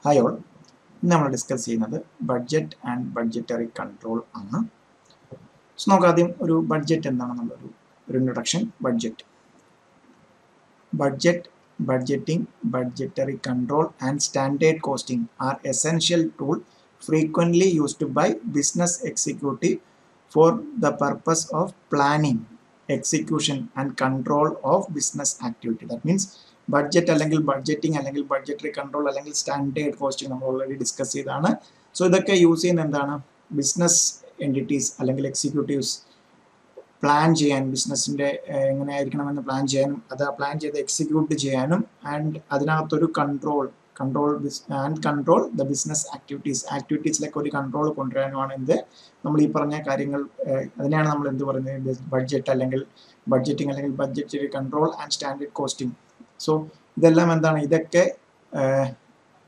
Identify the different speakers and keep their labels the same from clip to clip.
Speaker 1: Hi all. Now we will discuss budget and budgetary control. So now we will budget and introduction. Budget, budgeting, budgetary control and standard costing are essential tools frequently used by business executive for the purpose of planning, execution and control of business activity. That means budget അല്ലെങ്കിൽ budgeting അല്ലെങ്കിൽ budgetary control അല്ലെങ്കിൽ standard costing നമ്മൾ already discuss ചെയ്തതാണ്. So ഇതൊക്കെ use ചെയ്യുന്ന എന്താണ് business entities അല്ലെങ്കിൽ executives plan ചെയ്യാൻ ബിസിനസ്സിൻ്റെ എങ്ങനെയായിരിക്കണമെന്ന് പ്ലാൻ ചെയ്യാനും അത് പ്ലാൻ ചെയ്ത് എക്സിക്യൂട്ട് ചെയ്യാനും ആൻഡ് അതിനകത്തൊരു കൺട്രോൾ ദ ബിസിനസ് ആക്ടിവിറ്റീസിലേക്ക് ഒരു കൺട്രോൾ കൊണ്ടുവരാനുമാണ് എന്ത് നമ്മൾ ഈ പറഞ്ഞ കാര്യങ്ങൾ അതിനെയാണ് നമ്മൾ എന്ത് പറയുന്നത് ബഡ്ജറ്റ് അല്ലെങ്കിൽ ബഡ്ജറ്റിംഗ് അല്ലെങ്കിൽ budgetary control and standard costing. So ഇതെല്ലാം എന്താണ് ഇതൊക്കെ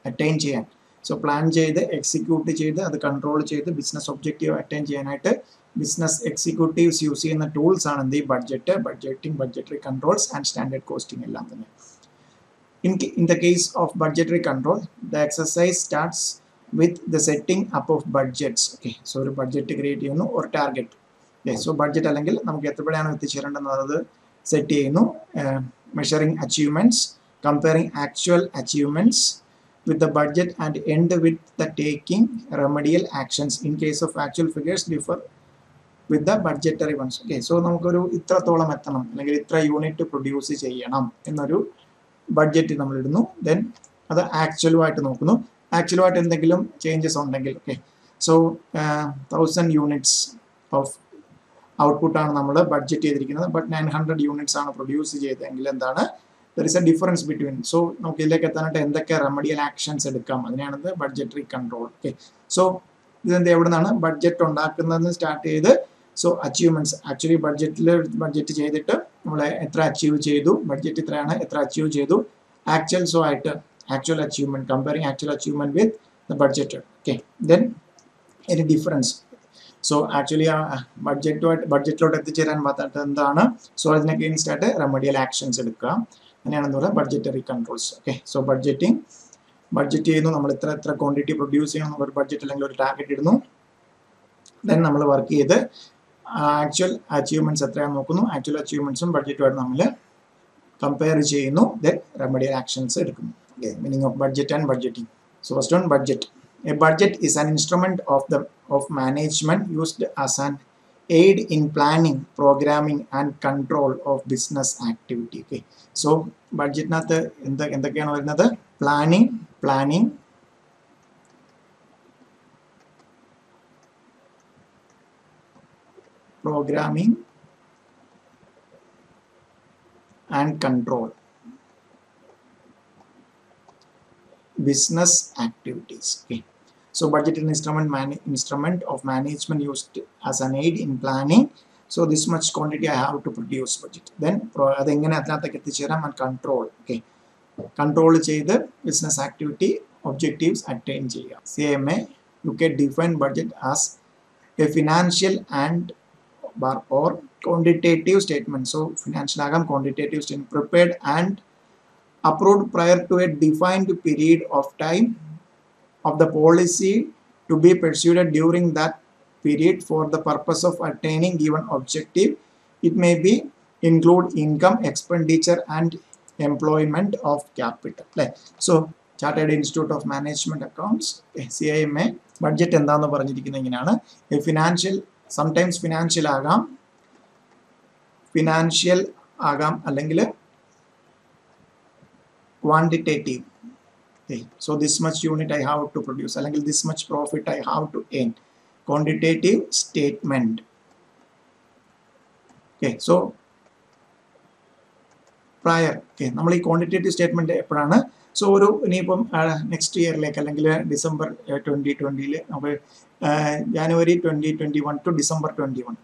Speaker 1: അറ്റൈൻ ചെയ്യാൻ സോ പ്ലാൻ ചെയ്ത് എക്സിക്യൂട്ട് ചെയ്ത് അത് കൺട്രോൾ ചെയ്ത് ബിസിനസ് ഒബ്ജക്റ്റീവ് അറ്റൈൻ ചെയ്യാനായിട്ട് ബിസിനസ് എക്സിക്യൂട്ടീവ്സ് യൂസ് ചെയ്യുന്ന ടൂൾസ് ആണ് എന്ത് budgeting budgetary controls and standard costing എല്ലാം തന്നെ. In the case of budgetary control, the exercise starts with the setting up of budgets. Okay, so ഒരു budget create ചെയ്യുന്നു ഒരു target. So budget അല്ലെങ്കിൽ നമുക്ക് എത്രയാണ് എത്തിച്ചേരേണ്ടത് സെറ്റ് ചെയ്യുന്നു. Measuring achievements, comparing actual achievements with the budget and end with the taking remedial actions in case of actual figures differ with the budgetary ones. Okay, so നമുക്കൊരു ഇത്രത്തോളം എത്തണം അല്ലെങ്കിൽ ഇത്ര unit produce ചെയ്യണം എന്നൊരു ബഡ്ജറ്റ് നമ്മൾ ഇടുന്നു. ദെൻ അത് ആക്ച്വലുമായിട്ട് നോക്കുന്നു. ആക്ച്വലുമായിട്ട് എന്തെങ്കിലും ചേഞ്ചസ് ഉണ്ടെങ്കിൽ സോ 1000 യൂണിറ്റ്സ് ഓഫ് ഔട്ട്പുട്ടാണ് നമ്മൾ ബഡ്ജറ്റ് ചെയ്തിരിക്കുന്നത്. ബട്ട് 900 യൂണിറ്റ്സ് ആണ് പ്രൊഡ്യൂസ് ചെയ്തതെങ്കിൽ എന്താണ് there is a difference between. So നമുക്ക് ഇതിലേക്ക് എത്താനായിട്ട് എന്തൊക്കെ റെമഡിയൽ ആക്ഷൻസ് എടുക്കാം അതിനാണ് ബഡ്ജറ്ററി കൺട്രോൾ. സോ ഇതെന്ത് എവിടെ നിന്നാണ് ബഡ്ജറ്റ് ഉണ്ടാക്കുന്നതെന്ന് സ്റ്റാർട്ട് ചെയ്ത് സോ അച്ചീവ്മെന്റ്സ് ആക്ച്വലി ബഡ്ജറ്റ് ചെയ്തിട്ട് നമ്മൾ എത്ര അച്ചീവ് ചെയ്തു ബഡ്ജറ്റ് ഇത്രയാണ് എത്ര അച്ചീവ് ചെയ്തു ആക്ച്വൽസോ ആയിട്ട് actual achievement comparing actual achievement with the budget. Then any difference so actually ആ ബഡ്ജറ്റിലോട്ട് എത്തിച്ചേരാൻ പറ്റാത്ത എന്താണ് സോ അതിനൊക്കെ ഇൻസ്റ്റായിട്ട് റെമഡിയൽ ആക്ഷൻസ് എടുക്കുക അങ്ങനെയാണെന്ന് പറയുന്നത് ബഡ്ജറ്ററി കൺട്രോൾസ്. സോ ബഡ്ജറ്റ് ചെയ്യുന്നു നമ്മൾ എത്ര ക്വാണ്ടിറ്റി പ്രൊഡ്യൂസ് ചെയ്യണം ഒരു ബഡ്ജറ്റ് അല്ലെങ്കിൽ ഒരു ടാർഗറ്റ് ഇടുന്നു. ദെൻ നമ്മൾ വർക്ക് ചെയ്ത് ആക്ച്വൽ അച്ചീവ്മെന്റ്സ് എത്രയാണെന്ന് നോക്കുന്നു. ആക്ച്വൽ അച്ചീവ്മെന്റ്സും ബഡ്ജറ്റുമായിട്ട് നമ്മൾ കമ്പയർ ചെയ്യുന്നു. ദെൻ റെമഡിയൽ ആക്ഷൻസ് എടുക്കുന്നു. Meaning of budget and budgeting. So first on budget. A budget is an instrument of management used as an aid in planning, programming and control of business activity. So budgetനകത്ത് എന്തൊക്കെയാണ് വരുന്നത് planning programming and control business activities. So budget is an instrument of management used as an aid in planning. So this much quantity I have to produce budget. Then adengane athathakku ethicheram and control. Control ചെയ്ത് business activity objectives attain ചെയ്യുക. CMA you can define budget as a financial and or quantitative statement. So financial agam quantitative statement prepared and approved prior to a defined period of time of the policy to be pursued during that period for the purpose of attaining given objective. It may be include income, expenditure and employment of capital. So Chartered Institute of Management Accounts CIMA budget എന്താണെന്ന് പറഞ്ഞിരിക്കുന്നത് ഇങ്ങനെയാണ്. Financial sometimes financial ആകാം അല്ലെങ്കിൽ quantitative. So this much unit I have to produce അല്ലെങ്കിൽ this much profit I have to earn. Quantitative statement. So prior നമ്മൾ ഈ quantitative statement എപ്പോഴാണ് so ഒരു ഇനിയിപ്പം നെക്സ്റ്റ് ഇയറിലേക്ക് അല്ലെങ്കിൽ ഡിസംബർ 2020 നമുക്ക് January 2021 to December 21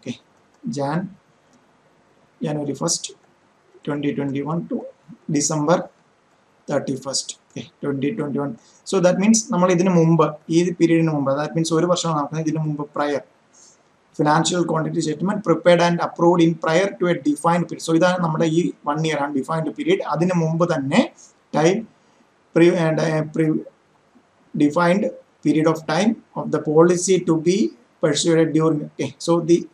Speaker 1: January 1st 2021 to December 31st 2021. So that means നമ്മൾ ഇതിനു മുമ്പ് ഈ പീരീഡിന് മുമ്പ് ദാറ്റ് മീൻസ് ഒരു വർഷമാണ് നടക്കുന്നത് ഇതിനു മുമ്പ് prior financial quantity statement prepared and approved in prior to a defined period. So ഇതാണ് നമ്മുടെ ഈ 1 ഇയർ ആണ് ഡിഫൈൻഡ് പീരീഡ്. അതിന് മുമ്പ് തന്നെ time defined period of time of the policy to be pursued during. Okay, so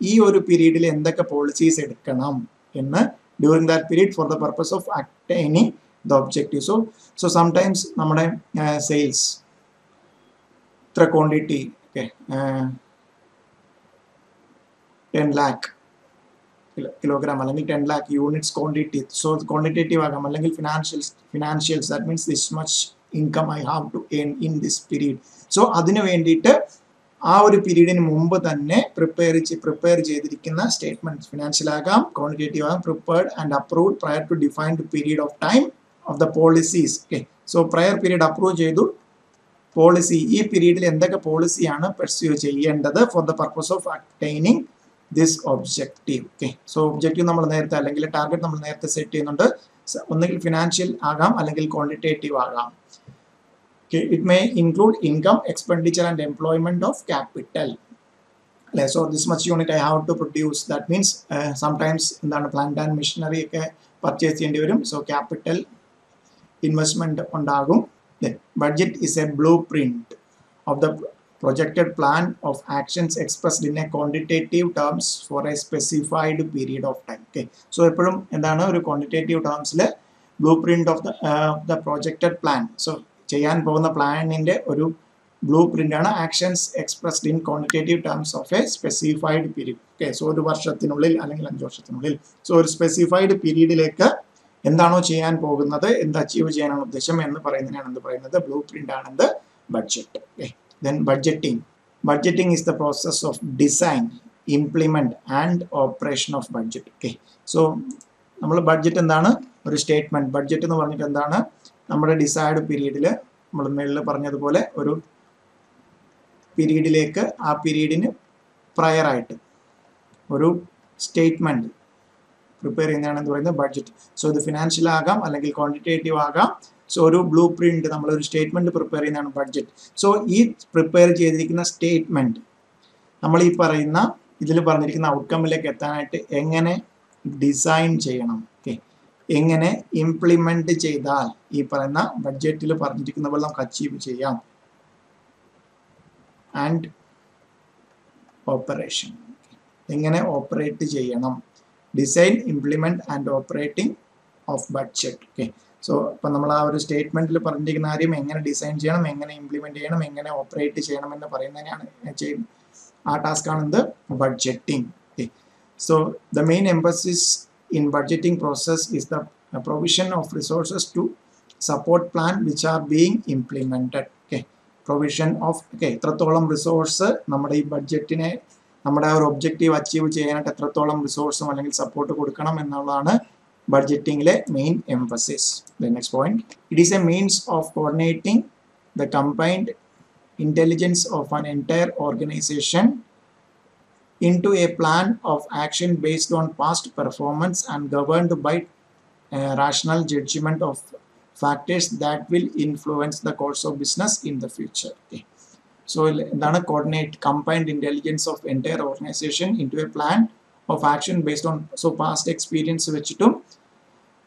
Speaker 1: ഈ ഒരു പീരീഡിൽ എന്തൊക്കെ പോളിസീസ് എടുക്കണം എന്ന് during that period for the purpose of attaining the objective. So sometimes നമ്മുടെ sales ഇത്ര quantity, okay, 10 lakh kilogram അല്ലെങ്കിൽ 10 lakh units quantity, so quantitative ആകാം അല്ലെങ്കിൽ financials, that means this much income I have to earn in this period. So അതിനു വേണ്ടിയിട്ട് ആ ഒരു പീരീഡിന് മുമ്പ് തന്നെ പ്രിപ്പയർ ചെയ്തിരിക്കുന്ന സ്റ്റേറ്റ്മെന്റ് ഫിനാൻഷ്യൽ ആകാം, ക്വാണ്ടിറ്റേറ്റീവ് ആകാം, prepared and approved prior to defined period of time of the policies. Okay, so prior period approve ചെയ്തു, പോളിസി ഈ പീരീഡിൽ എന്തൊക്കെ പോളിസിയാണ് പെർസ്യൂ ചെയ്യേണ്ടത് for the purpose of attaining this objective. Okay, so objective നമ്മൾ നേരത്തെ അല്ലെങ്കിൽ ടാർഗറ്റ് നമ്മൾ നേരത്തെ സെറ്റ് ചെയ്യുന്നുണ്ട്. ഒന്നുകിൽ ഫിനാൻഷ്യൽ ആകാം അല്ലെങ്കിൽ ക്വാണ്ടിറ്റേറ്റീവ് ആകാം. Okay, it may include income, expenditure and employment of capital. So this much unit I have to produce. That means sometimes plant and machinery purchase cheyandi varum. So capital investment undagum. Then budget is a blueprint of the projected plan of actions expressed in a quantitative terms for a specified period of time. Okay, so eppozhum endana oru quantitative terms le blueprint of the projected plan. So ചെയ്യാൻ പോകുന്ന പ്ലാനിന്റെ ഒരു blue print ആണ് actions expressed in quantitative terms of A specified period. Okay, so ഒരു വർഷത്തിനുള്ളിൽ അല്ലെങ്കിൽ 5 വർഷത്തിനുള്ളിൽ, so ഒരു specified പീരീഡിലേക്ക് എന്താണോ ചെയ്യാൻ പോകുന്നത്, എന്ത് അച്ചീവ് ചെയ്യാനാണ് ഉദ്ദേശം എന്ന് പറയുന്നതിനാണ് എന്ത് പറയുന്നത്, ബ്ലൂ പ്രിന്റ് ആണ് എന്ത്, budget. Okay, then budgeting is the process of design, implement and operation of budget. Okay, so നമ്മൾ ബഡ്ജറ്റ് എന്താണ്, ഒരു സ്റ്റേറ്റ്മെന്റ്. ബഡ്ജറ്റ് എന്ന് പറഞ്ഞിട്ട് എന്താണ്, നമ്മുടെ ഡിസൈഡ് പീരീഡിൽ നമ്മൾ മേളിൽ പറഞ്ഞതുപോലെ ഒരു പീരീഡിലേക്ക് ആ പീരീഡിന് പ്രയറായിട്ട് ഒരു സ്റ്റേറ്റ്മെന്റ് പ്രിപ്പയർ ചെയ്യുന്നതാണ് എന്ന് പറയുന്നത് ബഡ്ജറ്റ്. സോ ഇത് ഫിനാൻഷ്യൽ ആകാം അല്ലെങ്കിൽ ക്വാണ്ടിറ്റേറ്റീവ് ആകാം. സോ ഒരു ബ്ലൂ പ്രിന്റ്, നമ്മളൊരു സ്റ്റേറ്റ്മെന്റ് പ്രിപ്പയർ ചെയ്യുന്നതാണ് ബഡ്ജറ്റ്. സോ ഈ പ്രിപ്പയർ ചെയ്തിരിക്കുന്ന സ്റ്റേറ്റ്മെന്റ് നമ്മൾ ഈ പറയുന്ന ഇതിൽ പറഞ്ഞിരിക്കുന്ന ഔട്ട്കമ്മിലേക്ക് എത്താനായിട്ട് എങ്ങനെ ഡിസൈൻ ചെയ്യണം, ഓക്കെ, എങ്ങനെ ഇംപ്ലിമെന്റ് ചെയ്താൽ ഈ പറയുന്ന ബഡ്ജറ്റിൽ പറഞ്ഞിരിക്കുന്ന പോലെ നമുക്ക് അച്ചീവ് ചെയ്യാം. ആൻഡ് ഓപ്പറേഷൻ, എങ്ങനെ ഓപ്പറേറ്റ് ചെയ്യണം, design, implement and operating of budget. Okay, so ഇപ്പം നമ്മൾ ആ ഒരു സ്റ്റേറ്റ്മെന്റിൽ പറഞ്ഞിരിക്കുന്ന കാര്യം എങ്ങനെ ഡിസൈൻ ചെയ്യണം, എങ്ങനെ ഇംപ്ലിമെന്റ് ചെയ്യണം, എങ്ങനെ ഓപ്പറേറ്റ് ചെയ്യണം എന്ന് പറയുന്നതിനാണ് ചെയ്യുന്നത്. ആ ടാസ്ക് ആണ് എന്ത്, budgeting. Okay, so the main emphasis in budgeting process is the provision of resources to support plan which are being implemented. Okay, provision of, okay, എത്രത്തോളം റിസോഴ്സ് നമ്മുടെ ഈ ബഡ്ജറ്റിനെ, നമ്മുടെ ആ ഒരു ഒബ്ജക്റ്റീവ് അച്ചീവ് ചെയ്യാനായിട്ട് എത്രത്തോളം റിസോഴ്സും അല്ലെങ്കിൽ സപ്പോർട്ട് കൊടുക്കണം എന്നുള്ളതാണ് ബഡ്ജറ്റിംഗിലെ main emphasis. The next point, it is a means of coordinating the combined intelligence of an entire organization into a plan of action based on past performance and governed by rational judgment of factors that will influence the course of business in the future. Okay, so എന്താണ് coordinate combined intelligence of entire organization into a plan of action based on past experience വെച്ചിട്ടും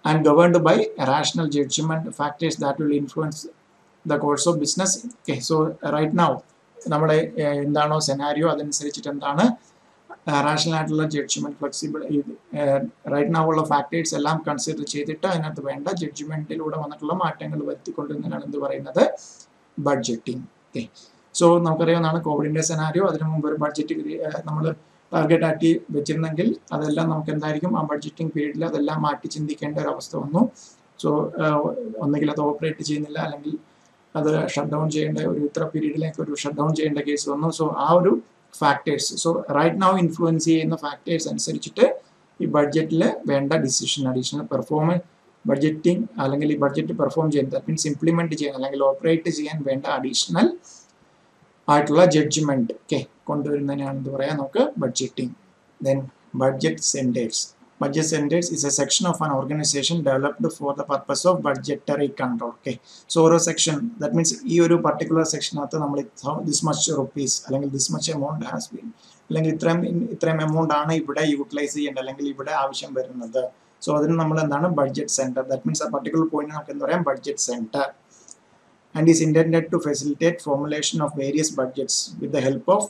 Speaker 1: and governed by rational judgment factors that will influence the course of business. Okay, so right now നമ്മുടെ എന്താണോ scenario അതനുസരിച്ചിട്ട് എന്താണ് rational ആയിട്ടുള്ള judgement, flexible, right now ഉള്ള factors എല്ലാം consider ചെയ്തിട്ട് അതിനകത്ത് വേണ്ട ജഡ്ജ്മെന്റിലൂടെ വന്നിട്ടുള്ള മാറ്റങ്ങൾ വരുത്തിക്കൊണ്ടിരുന്നതാണ് എന്ത് പറയുന്നത്, ബഡ്ജറ്റിംഗ്. ഓക്കെ, സോ നമുക്കറിയാവുന്നതാണ് കോവിഡിന്റെ സെനാരിയോ. അതിനു മുമ്പ് ഒരു ബഡ്ജറ്റ് നമ്മൾ ടാർഗറ്റ് ആക്കി വെച്ചിരുന്നെങ്കിൽ അതെല്ലാം നമുക്ക് എന്തായിരിക്കും, ആ ബഡ്ജറ്റിംഗ് പീരീഡിൽ അതെല്ലാം മാറ്റി ചിന്തിക്കേണ്ട ഒരു അവസ്ഥ വന്നു. സോ ഒന്നുകിൽ അത് ഓപ്പറേറ്റ് ചെയ്യുന്നില്ല അല്ലെങ്കിൽ അത് ഷട്ട് ഡൗൺ ചെയ്യേണ്ട, ഒരു ഇത്ര പീരീഡിലേക്ക് ഒരു ഷട്ട് ഡൗൺ ചെയ്യേണ്ട കേസ് വന്നു. സോ ആ ഒരു factors, so right now influence ചെയ്യുന്ന ഫാക്ടേഴ്സ് അനുസരിച്ചിട്ട് ഈ ബഡ്ജറ്റിൽ വേണ്ട ഡിസിഷൻ, അഡീഷണൽ പെർഫോമൻസ്, ബഡ്ജറ്റിംഗ് അല്ലെങ്കിൽ ഈ ബഡ്ജറ്റ് പെർഫോം ചെയ്യാൻ, ദാറ്റ് മീൻസ് ഇംപ്ലിമെന്റ് ചെയ്യാൻ അല്ലെങ്കിൽ ഓപ്പറേറ്റ് ചെയ്യാൻ വേണ്ട അഡീഷണൽ ആയിട്ടുള്ള ജഡ്ജ്മെന്റ് ഒക്കെ കൊണ്ടുവരുന്നതിനാണ് എന്ത് പറയാം നമുക്ക് budgeting. Then budget centres. Budget centers is a section of an organization developed for the purpose of budgetary control. Okay, so ഒരു section, that means ഈ ഒരു particular section അകത്ത് നമ്മൾ this much rupees അല്ലെങ്കിൽ this much amount has been, അല്ലെങ്കിൽ ഇത്രയും amount ആണ് ഇവിടെ യൂട്ടിലൈസ് ചെയ്യേണ്ടത് അല്ലെങ്കിൽ ഇവിടെ ആവശ്യം വരുന്നത്. സോ അതിന് നമ്മൾ എന്താണ് ബഡ്ജറ്റ് സെന്റർ, ദാറ്റ് മീൻസ് ആ പർട്ടിക്കുലർ പോയിന്റ് നമുക്ക് എന്താ പറയാം, budget centre. and is intended to facilitate formulation of various budgets with the help of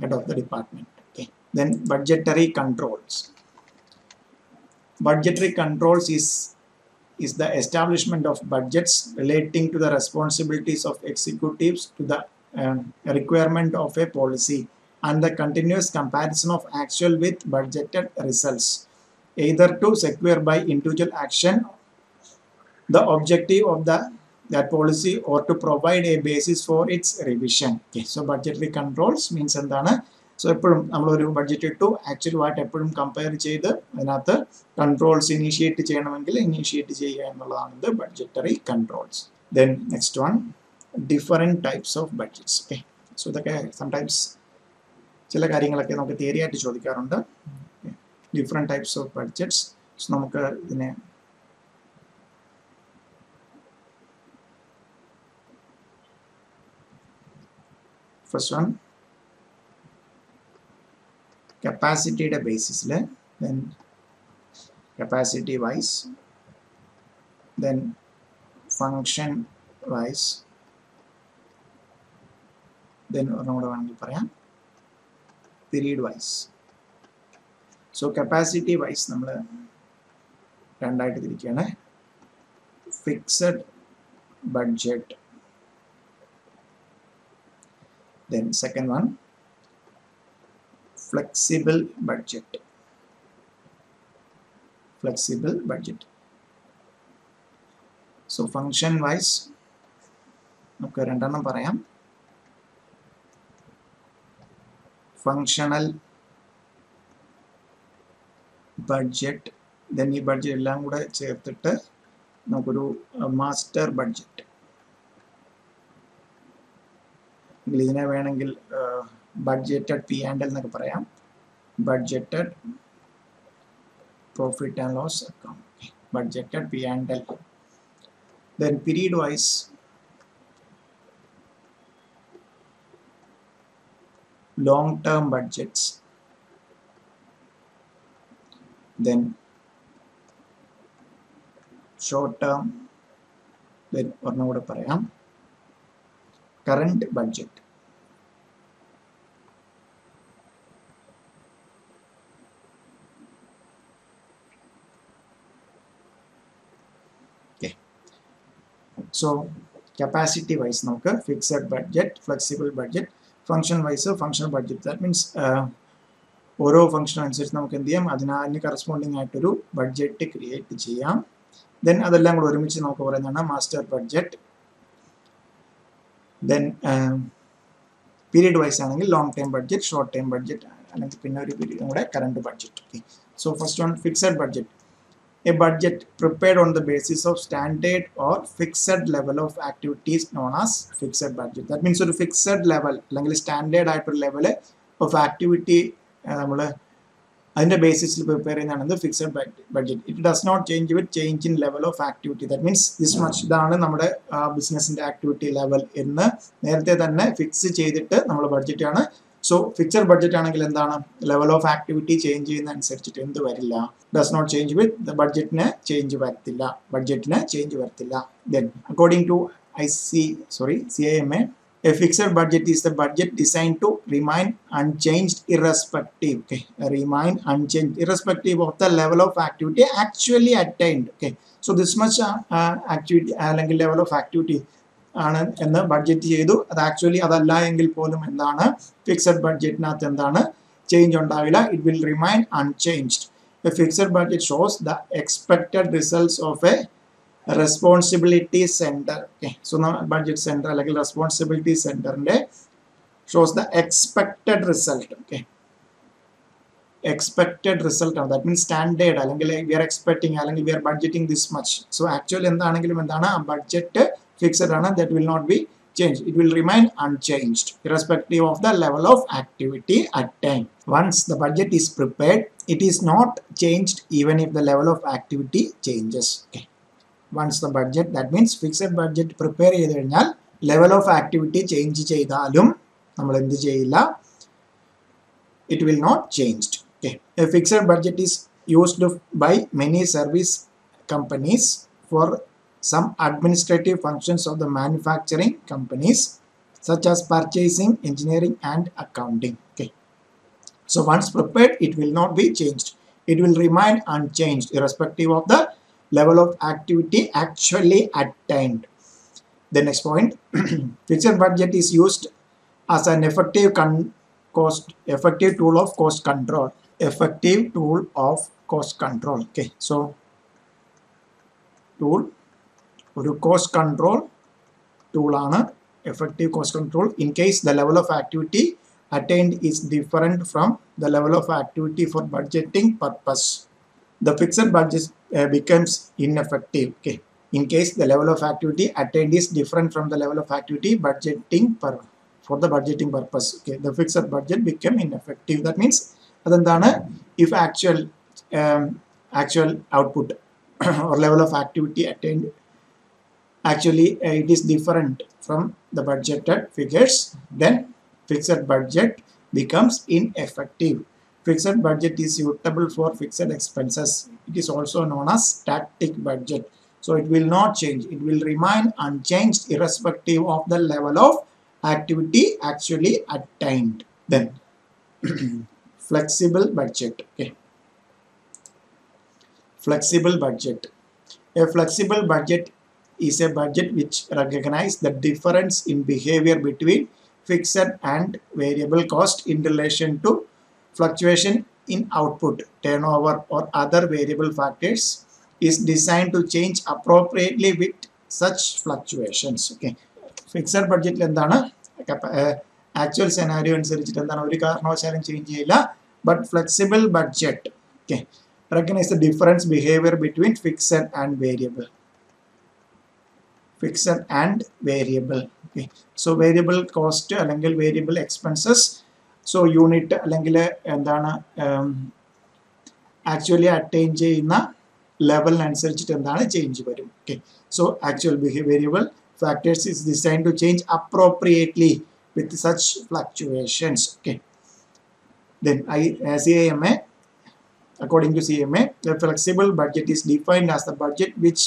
Speaker 1: head of the department. Okay. Then budgetary controls. Budgetary controls is the establishment of budgets relating to the responsibilities of executives to the requirement of a policy and the continuous comparison of actual with budgeted results, either to secure by individual action the objective of that policy or to provide a basis for its revision. Okay, so budgetary controls means endana. So eppozhum nammal oru budget ittu actually what eppozhum compare ചെയ്ത് അതിനകത്ത് controls initiate ചെയ്യണമെങ്കിൽ initiate ചെയ്യുക എന്നുള്ളതാണ് budgetary controls. Then next one, different types of budgets. Okay, so ഇതൊക്കെ sometimes ചില കാര്യങ്ങളൊക്കെ നമുക്ക് theory ആയിട്ട് ചോദിക്കാറുണ്ട്. Different types of budgets. So നമുക്ക് ഇതിനെ first one, capacity basis, then capacity wise, then function wise, then period wise. So capacity wise നമ്മൾ രണ്ടായിട്ട് തിരിക്കുകയാണ്. Fixed budget. Then second one, flexible budget. Flexible budget. So function wise നമുക്ക് രണ്ടെണ്ണം പറയാം. Functional budget, then ഈ budget എല്ലാം കൂടെ ചേർത്തിട്ട് നമുക്കൊരു master budget. ഇതിനെ വേണമെങ്കിൽ budgeted P&L എന്നൊക്കെ പറയാം. Budgeted profit and loss account. Budgeted P&L. Then period wise, long term budgets. Then short term, then ഒരെണ്ണം കൂടെ പറയാം, current budget. Okay, so capacity wise നമുക്ക് fixed budget, flexible budget, function wise functional budget. That means ഓരോ function അനുസരിച്ച് നമുക്ക് എന്ത് ചെയ്യാം, അതിന് കറസ്പോണ്ടിങ് ആയിട്ടൊരു ബഡ്ജറ്റ് ക്രിയേറ്റ് ചെയ്യാം. ദെൻ അതെല്ലാം കൂടെ ഒരുമിച്ച് നമുക്ക് പറയുന്നതാണ് master budget. Then period wise ആണെങ്കിൽ long time budget, short time budget, അല്ലെങ്കിൽ പിന്നെ ഒരു പീരീഡ് കൂടെ current budget. Okay, so first one fixed budget. A budget prepared on the basis of standard or fixed level of activities known as fixed budget. That means ഒരു fixed level അല്ലെങ്കിൽ standard ആയിട്ടൊരു level of activity നമ്മൾ അതിൻ്റെ ബേസിസിൽ പ്രിപ്പയർ ചെയ്യുന്നതാണ് fixed budget. It does not change with change in level of activity. That means this much, ഇതാണ് നമ്മുടെ ബിസിനസിൻ്റെ ആക്ടിവിറ്റി ലെവൽ എന്ന് നേരത്തെ തന്നെ ഫിക്സ് ചെയ്തിട്ട് നമ്മൾ ബഡ്ജറ്റാണ്. സോ ഫിക്സഡ് ബഡ്ജറ്റ് ആണെങ്കിൽ എന്താണ്, ലെവൽ ഓഫ് ആക്ടിവിറ്റി ചേഞ്ച് ചെയ്യുന്ന അനുസരിച്ചിട്ട് എന്ത് വരില്ല, ഡസ് നോട്ട് ചേഞ്ച് വിത്ത് ബഡ്ജറ്റിന് ചേഞ്ച് വരത്തില്ല, ബഡ്ജറ്റിന് ചേഞ്ച് വരത്തില്ല. Then according to CIMA, a fixed budget is the budget designed to remain unchanged irrespective. Okay, remain unchanged irrespective of the level of activity actually attained. Okay, so this much activity അല്ലെങ്കിൽ level of activity ആണ് എന്ന് budget ചെയ്തു, അത് actually അതല്ല എങ്കിൽ പോലും എന്താണ് fixed ബഡ്ജറ്റിനകത്ത് എന്താണ് ചേഞ്ച് ഉണ്ടാവില്ല, it will remain unchanged. A fixed budget shows the expected results of a responsibility centre. Okay, so budget centre അല്ലെങ്കിൽ റെസ്പോൺസിബിലിറ്റി സെന്ററിന്റെ shows the expected result. Okay, expected result ആണ്. ദാറ്റ് മീൻസ് സ്റ്റാൻഡേർഡ് അല്ലെങ്കിൽ we are expecting അല്ലെങ്കിൽ we are budgeting this much. So actually എന്താണെങ്കിലും എന്താണ് ആ budget fixed ആണ്, that will not be changed, it will remain unchanged irrespective of the level of activity attained. Once the budget is prepared, it is not changed even if the level of activity changes. Okay, once the budget, that means fixed budget prepare ചെയ്തു കഴിഞ്ഞാൽ level of activity change ചെയ്താലും നമ്മൾ എന്ത് ചെയ്യില്ല, it will not changed. Okay, a fixed budget is used by many service companies for some administrative functions of the manufacturing companies such as purchasing, engineering and accounting. Okay, so once prepared it will not be changed, it will remain unchanged irrespective of the level of activity actually attained. The next point, fixed budget is used as an effective tool of cost control. Effective tool of cost control. Okay, so tool ഒരു cost control tool ആണ് effective cost control in case the level of activity attained is different from the level of activity for budgeting purpose. The fixed budget becomes ineffective. Okay, in case the level of activity attained is different from the level of activity for the budgeting purpose. Okay, the fixed budget become ineffective. That means adendana if actual output or level of activity attained actually it is different from the budgeted figures, then fixed budget becomes ineffective. Fixed budget is suitable for fixed expenses. It is also known as static budget. So it will not change, it will remain unchanged irrespective of the level of activity actually attained. Then flexible budget. Okay, flexible budget. A flexible budget is a budget which recognizes the difference in behavior between fixed and variable cost in relation to fluctuation in output, turnover or other variable factors, is designed to change appropriately with such fluctuations. Okay, fixed budget endana actual scenario അനുസരിച്ചിട്ട് എന്താണ് ഒരു കാരണവശാലും change ചെയ്യില്ല. But flexible budget, okay, recognize the difference behavior between fixed and variable. Fixed and variable. Okay, so variable cost അല്ലെങ്കിൽ variable expenses, so unit അല്ലെങ്കിൽ എന്താണ് actually attain ചെയ്യുന്ന level അനുസരിച്ചിട്ട് എന്താണ് ചേഞ്ച് വരും. Okay, so actual variable factors is designed to change appropriately with such fluctuations. Okay, then CAMA, according to CMA, the flexible budget is defined as the budget which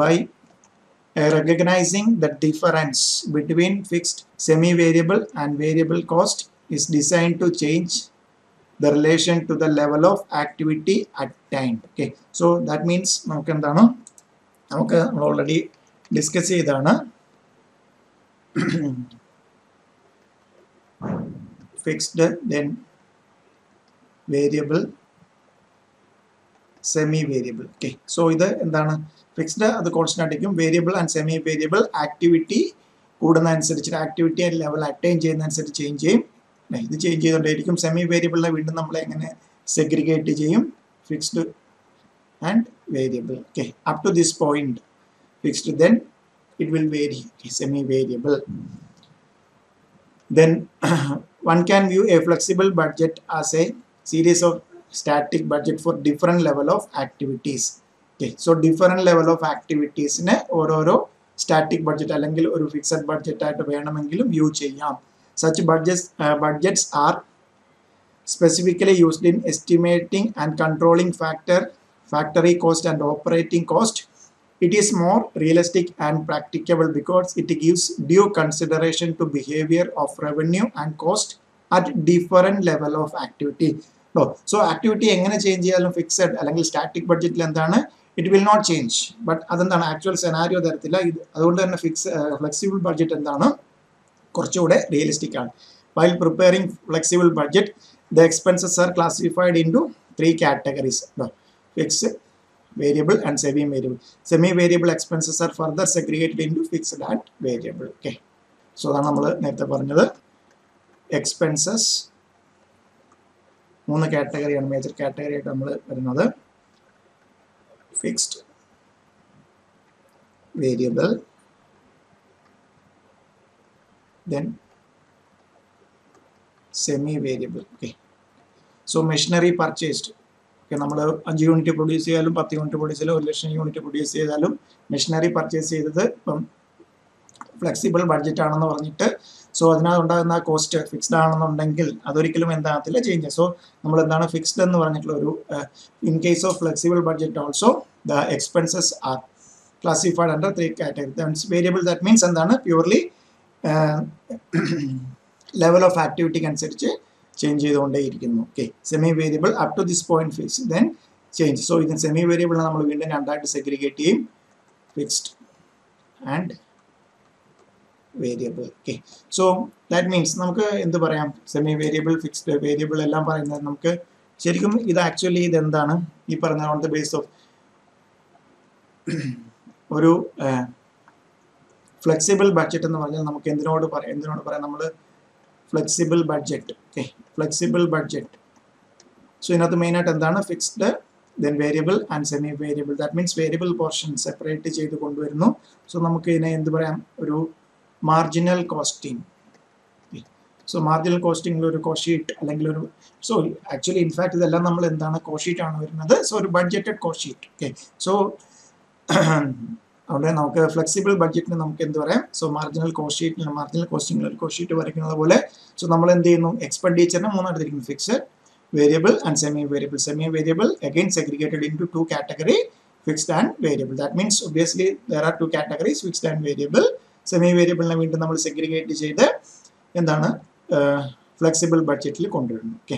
Speaker 1: by recognizing the difference between fixed, semi-variable and variable cost is designed to change the relation to the level of activity attained. Okay, so that means നമുക്ക് എന്താണ് നമുക്ക് already discuss ചെയ്താണ് fixed, then variable, semi-variable. Okay, so ഇത് എന്താണ് fixed അത് constant ആയിരിക്കും, variable and semi variable activity കൂടുന്നതനുസരിച്ച് activity level attain ചെയ്യുന്നതനുസരിച്ച് ചേഞ്ച് ചെയ്യും. ഇത് ചേഞ്ച് ചെയ്തുകൊണ്ടേയിരിക്കും. സെമി വേരിയബിളിനെ വീണ്ടും നമ്മൾ എങ്ങനെ സെഗ്രിഗേറ്റ് ചെയ്യും, fixed and variable. Okay, up to this point fixed, then it will vary. Semi variable. Then one can view a flexible budget as a series of static budget for different level of activities. Okay, so different level of activities ne ഓരോരോ static budget അല്ലെങ്കിൽ ഒരു fixed budget ആയിട്ട് വേണമെങ്കിലും view ചെയ്യാം. Such budgets are specifically used in estimating and controlling factory cost and operating cost. It is more realistic and practicable because it gives due consideration to behavior of revenue and cost at different level of activity. No, so activity എങ്ങനെ change ചെയ്യാലും fixed അല്ലെങ്കിൽ static ബഡ്ജറ്റിൽ എന്താണ്, it will not change. But അതെന്താണ് actual scenario തരത്തില്ല. അതുകൊണ്ട് തന്നെ flexible budget എന്താണ് കുറച്ചുകൂടെ റിയലിസ്റ്റിക് ആണ്. While preparing flexible budget, the expenses are classified into 3 categories: fixed, variable and semi-variable. Semi-variable expenses are further segregated into fixed and variable. Okay, so അതാണ് നമ്മൾ നേരത്തെ പറഞ്ഞത്. എക്സ്പെൻസസ് 3 കാറ്റഗറിയാണ്, മേജർ കാറ്റഗറി ആയിട്ട് നമ്മൾ വരുന്നത്. Fixed, variable, then semi-variable. Okay, so machinery purchased. നമ്മൾ 5 unit produce ചെയ്യാലും 10 unit produce ചെയ്യാലും 1,00,000 യൂണിറ്റ് പ്രൊഡ്യൂസ് ചെയ്താലും മെഷീനറി പർച്ചേസ് ചെയ്തത് ഇപ്പം ഫ്ലെക്സിബിൾ ബഡ്ജറ്റ് ആണെന്ന് പറഞ്ഞിട്ട്, സോ അതിനകത്തുണ്ടാകുന്ന കോസ്റ്റ് ഫിക്സ്ഡ് ആണെന്നുണ്ടെങ്കിൽ അതൊരിക്കലും എന്താകത്തില്ല, ചേഞ്ച്. സോ നമ്മൾ എന്താണ് ഫിക്സ്ഡ് എന്ന് പറഞ്ഞിട്ടുള്ള ഒരു in case of flexible budget also the expenses are classified under 3 categories. That's variable, that means എന്താണ് purely level of activity അനുസരിച്ച് ചേഞ്ച് ചെയ്തുകൊണ്ടേയിരിക്കുന്നു. Okay, semi variable up to this point fix then change. So ഇത് semi variable നമ്മൾ വീണ്ടും രണ്ടായിട്ട് segregate ചെയ്യും, fixed and variable. Okay, so that means നമുക്ക് എന്ത് പറയാം, സെമി വേരിയബിൾ, ഫിക്സ്ഡ്, വേരിയബിൾ എല്ലാം പറയുന്നത് നമുക്ക് ശരിക്കും ഇത് ആക്ച്വലി ഇതെന്താണ് ഈ പറഞ്ഞ ഓൺ ദ ബേസ് ഓഫ് ഒരു ഫ്ലെക്സിബിൾ ബഡ്ജറ്റ് എന്ന് പറഞ്ഞാൽ നമുക്ക് എന്തിനോട് പറയാം നമ്മൾ flexible budget. Okay, flexible budget. So ഇതിനകത്ത് മെയിനായിട്ട് എന്താണ് fixed, then variable and semi variable. That means variable portion separate ചെയ്ത് കൊണ്ടുവരുന്നു. സോ നമുക്ക് ഇതിനെ എന്ത് പറയാം, ഒരു മാർജിനൽ കോസ്റ്റിംഗ്. സോ മാർജിനൽ കോസ്റ്റിംഗിൽ ഒരു കോഷീറ്റ് അല്ലെങ്കിൽ ഒരു, സോ ആക്ച്വലി ഇൻഫാക്ട് ഇതെല്ലാം നമ്മൾ എന്താണ് കോഷീറ്റ് ആണ് വരുന്നത്. സോ ഒരു ബഡ്ജറ്റഡ് കോഷീറ്റ്. ഓക്കെ, സോ അവിടെ നമുക്ക് ഫ്ലെക്സിബിൾ ബഡ്ജറ്റിന് നമുക്ക് എന്ത് പറയാം, സോ മാർജിനൽ കോസ്റ്റിംഗിൽ ഒരു കോഷീറ്റ് വരയ്ക്കുന്നത് പോലെ. സോ നമ്മൾ എന്ത് ചെയ്യുന്നു, എക്സ്പെൻഡിച്ചറിനെ മൂന്നായിട്ട് തിരിക്കുന്നു, fixed, variable and semi variable. Semi variable again segregated into two category, fixed and variable. That means obviously there are two categories, fixed and variable. Semi വേരിയബിളിനെ വീണ്ടും നമ്മൾ സെഗ്രിഗേറ്റ് ചെയ്ത് എന്താണ് ഫ്ലെക്സിബിൾ ബഡ്ജറ്റിൽ കൊണ്ടുവരുന്നു. ഓക്കെ,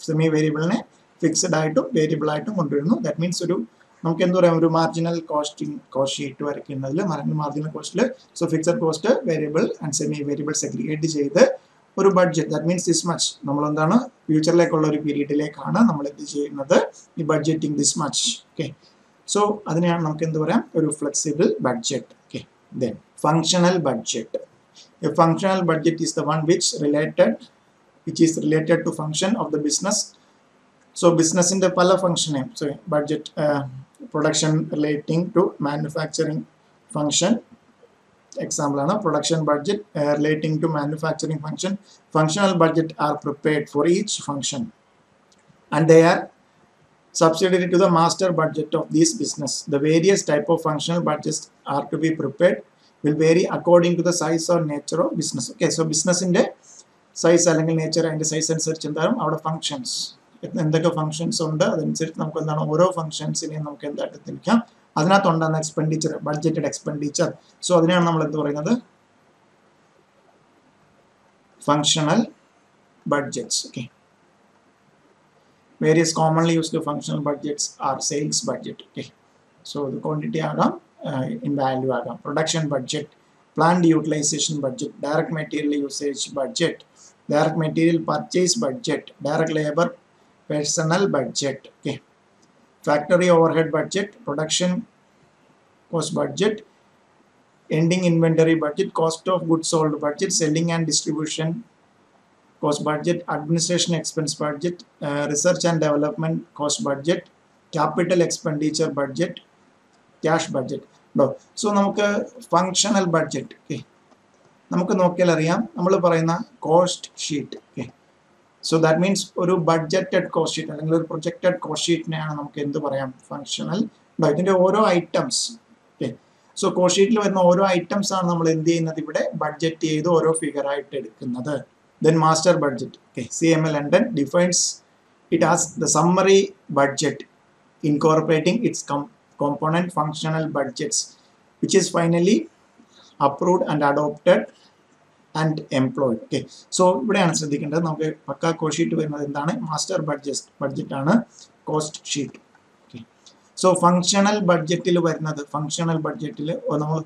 Speaker 1: സെമി വേരിയബിളിനെ ഫിക്സഡ് ആയിട്ടും variable ആയിട്ടും കൊണ്ടുവരുന്നു. ദാറ്റ് മീൻസ് ഒരു നമുക്ക് എന്താ പറയാം, ഒരു മാർജിനൽ കോസ്റ്റ് ഷീറ്റ് വരയ്ക്കുന്നതിൽ മാർജിനൽ കോസ്റ്റിൽ so fixed cost, variable and semi variable segregate ചെയ്ത് ഒരു budget, that means this much, നമ്മളെന്താണ് ഫ്യൂച്ചറിലേക്കുള്ള ഒരു പീരീഡിലേക്കാണ് നമ്മൾ എന്ത് ചെയ്യുന്നത്, ഈ ബഡ്ജറ്റിംഗ് ദിസ് മച്ച്. ഓക്കെ, സോ അതിനെയാണ് നമുക്ക് എന്ത് പറയാം, ഒരു flexible budget. Okay, then functional budget. A functional budget is the one which is related to function of the business. So business in the pala function, so budget, production relating to manufacturing function. Example ആണ് production budget relating to manufacturing function. Functional budget are prepared for each function and they are subsidiary to the master budget of this business. The various type of functional budgets are to be prepared will vary according to the size or nature of business. Okay, so business in the size അല്ലെങ്കിൽ nature and size അനുസരിച്ച് എന്താകും അവിടെ functions, എന്തൊക്കെ functions ഉണ്ട് അതനുസരിച്ച് നമുക്ക് എന്താണ് ഓരോ ഫങ്ഷൻസിനെയും നമുക്ക് എന്തായിട്ട് തിരിക്കാം. അതിനകത്തുണ്ടാകുന്ന എക്സ്പെൻഡിച്ചർ, ബഡ്ജറ്റഡ് എക്സ്പെൻഡിച്ചർ. സോ അതിനാണ് നമ്മൾ എന്ത് പറയുന്നത്, functional budgets. Okay, various commonly used functional budgets are sales budget. Okay, so ഇത് ക്വാണ്ടിറ്റി ആകാം, in value ആകാം, production budget, planned utilization budget, direct material usage budget, direct material purchase budget, direct labor personnel budget. Okay, factory overhead budget, production cost budget, ending inventory budget, cost of goods sold budget, selling and distribution cost budget, administration expense budget, research and development cost budget, capital expenditure budget, cash budget ഉണ്ടോ. So നമുക്ക് functional budget, okay, നമുക്ക് നോക്കിയാൽ അറിയാം, നമ്മൾ പറയുന്ന cost sheet. Okay, so that means ഒരു budgeted cost sheet അല്ലെങ്കിൽ ഒരു പ്രൊജക്റ്റഡ് കോസ്റ്റ് ഷീറ്റിനെയാണ് നമുക്ക് എന്ത് പറയാം, ഫങ്ഷണൽ. ഇതിൻ്റെ ഓരോ ഐറ്റംസ്. ഓക്കെ, സോ കോസ്റ്റ് ഷീറ്റിൽ വരുന്ന ഓരോ ഐറ്റംസ് ആണ് നമ്മൾ എന്ത് ചെയ്യുന്നത്, ഇവിടെ ബഡ്ജറ്റ് ചെയ്ത് ഓരോ ഫിഗർ ആയിട്ട് എടുക്കുന്നത്. Then master budget. Okay, CMA London defines it as the summary budget incorporating its component functional budgets which is finally approved and adopted and employed. Okay, so ഇവിടെയാണ് ശ്രദ്ധിക്കേണ്ടത്, നമുക്ക് പക്കാ കോസ്റ്റ് ഷീറ്റ് വരുന്നത് എന്താണ്, മാസ്റ്റർ ബഡ്ജറ്റ് ആണ് cost sheet. Okay, so functional ബഡ്ജറ്റിൽ വരുന്നത്, functional ബഡ്ജറ്റിൽ നമ്മൾ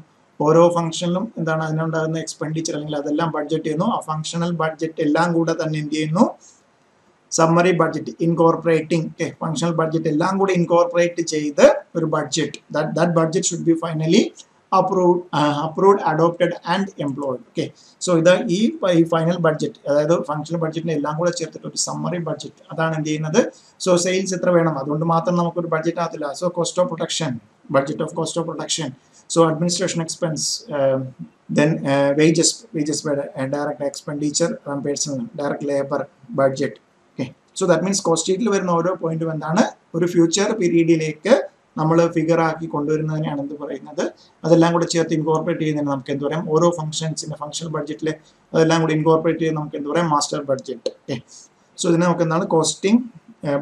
Speaker 1: ഓരോ ഫങ്ഷനിലും എന്താണ് അതിനുണ്ടാകുന്ന എക്സ്പെൻഡിച്ചർ അല്ലെങ്കിൽ അതെല്ലാം ബഡ്ജറ്റ് ചെയ്യുന്നു. ആ ഫങ്ഷണൽ ബഡ്ജറ്റ് എല്ലാം കൂടെ തന്നെ എന്ത് ചെയ്യുന്നു, summary budget incorporating. Okay, functional budget എല്ലാം കൂടി ഇൻകോർപ്പറേറ്റ് ചെയ്ത് ഒരു budget, that budget should be finally approved adopted and employed. Okay, so ഇത് ഈ ഫൈനൽ ബഡ്ജറ്റ്, അതായത് ഫങ്ഷണൽ ബഡ്ജറ്റിനെ എല്ലാം കൂടെ ചേർത്തിട്ട് ഒരു സമ്മറി ബഡ്ജറ്റ്, അതാണ് എന്ത് ചെയ്യുന്നത്. സോ സെയിൽസ് എത്ര വേണം, അതുകൊണ്ട് മാത്രം നമുക്കൊരു ബഡ്ജറ്റ് ആകത്തില്ല. So cost of production, budget of cost of production, so administration expense, then wages direct expenditure and personal direct labor budget. Okay, so that means cost sheet വരുന്ന ഓരോ പോയിന്റും എന്താണ്, ഒരു ഫ്യൂച്ചർ പീരീഡിലേക്ക് നമ്മൾ ഫിഗർ ആക്കി കൊണ്ടുവരുന്നതിനാണ് എന്ത് പറയുന്നത്, അതെല്ലാം കൂടെ ചേർത്ത് ഇൻകോർപ്പറേറ്റ് ചെയ്യുന്നതിന് നമുക്ക് എന്ത് പറയാം, ഓരോ ഫംഗ്ഷൻസിന്റെ ഫംഗ്ഷണൽ ബഡ്ജറ്റിൽ അതെല്ലാം കൂടി ഇൻകോർപ്പറേറ്റ് ചെയ്ത് നമുക്ക് എന്ത് പറയാം, മാസ്റ്റർ ബഡ്ജറ്റ്. ഓക്കെ, സോ ഇതിനെ നമുക്ക് എന്താണ് കോസ്റ്റിംഗ്